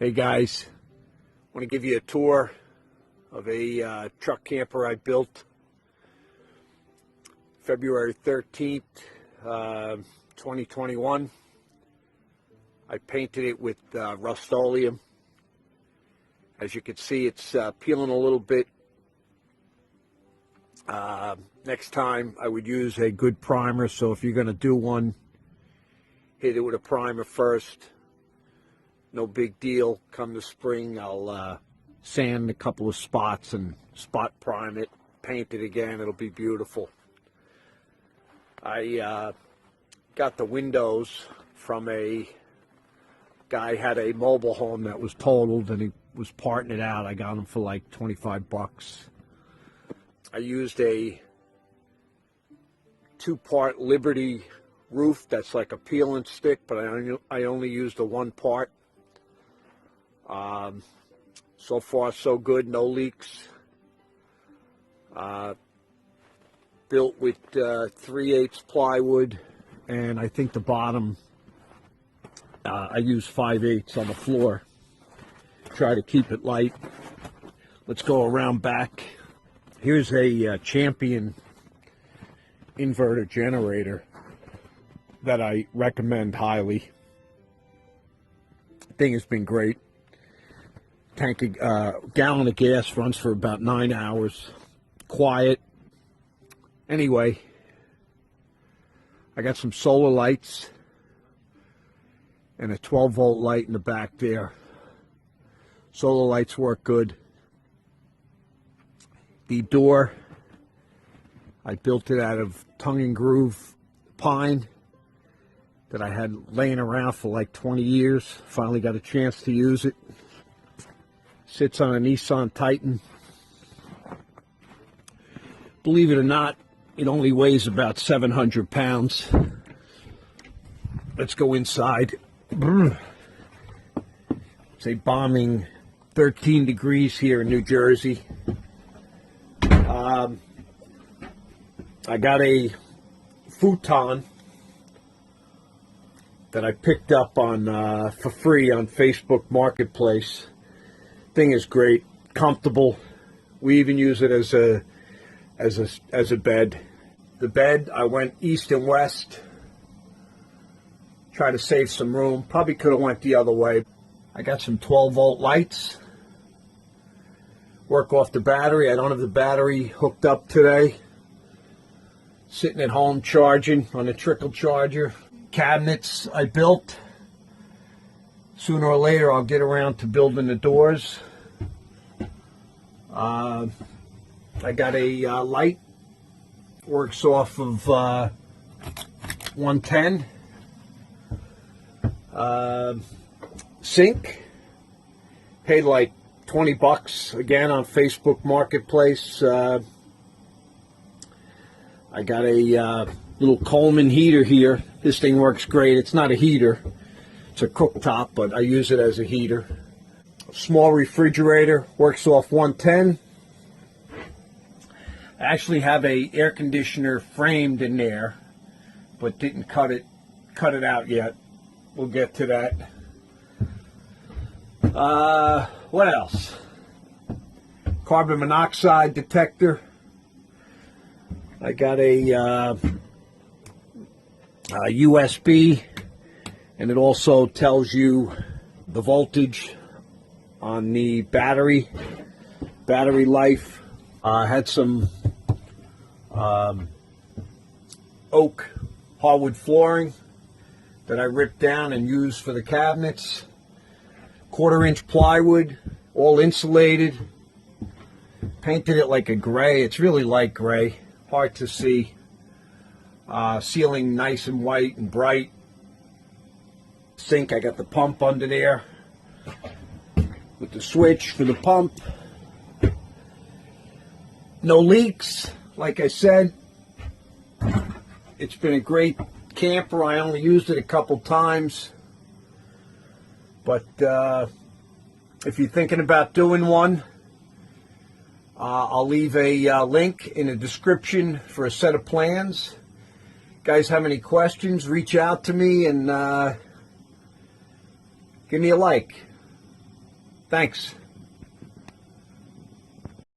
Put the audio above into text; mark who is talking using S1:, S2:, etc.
S1: Hey guys, want to give you a tour of a truck camper I built February 13th, 2021. I painted it with Rust-Oleum. As you can see, it's peeling a little bit. Next time I would use a good primer, so if you're going to do one, hit it with a primer first. No big deal. Come the spring, I'll sand a couple of spots and spot prime it, paint it again. It'll be beautiful. I got the windows from a guy who had a mobile home that was totaled, and he was parting it out. I got them for like 25 bucks. I used a 2-part Liberty roof that's like a peel and stick, but I only used the one part. So far so good, no leaks. Built with 3/8 plywood, and I think the bottom I use 5/8 on the floor. Try to keep it light. Let's go around back. Here's a Champion inverter generator that I recommend highly. The thing has been great. Gallon of gas runs for about 9 hours. Quiet. Anyway, I got some solar lights and a 12-volt light in the back there. Solar lights work good. The door, I built it out of tongue and groove pine that I had laying around for like 20 years. Finally got a chance to use it. Sits on a Nissan Titan. Believe it or not, it only weighs about 700 pounds. Let's go inside. It's a bombing 13 degrees here in New Jersey. I got a futon that I picked up on for free on Facebook Marketplace. Thing is great, comfortable. We even use it as a bed. The bed, I went east and west. Try to save some room. Probably could have went the other way. I got some 12-volt lights. Work off the battery. I don't have the battery hooked up today. Sitting at home charging on a trickle charger. Cabinets I built. Sooner or later I'll get around to building the doors. I got a light. Works off of 110. Sink. Paid like 20 bucks again on Facebook Marketplace. I got a little Coleman heater here. This thing works great. It's not a heater. It's a cooktop, but I use it as a heater. A small refrigerator. Works off 110. I actually have a air conditioner framed in there, but didn't cut it out yet. We'll get to that. What else? Carbon monoxide detector. I got a USB, and it also tells you the voltage on the battery life. I had some oak hardwood flooring that I ripped down and used for the cabinets. 1/4-inch plywood, all insulated. Painted it like a gray. It's really light gray, hard to see. Ceiling nice and white and bright. Sink, I got the pump under there with the switch for the pump. No leaks, like I said. It's been a great camper. I only used it a couple times. But if you're thinking about doing one, I'll leave a link in the description for a set of plans. Guys have any questions, reach out to me and give me a like. Thanks.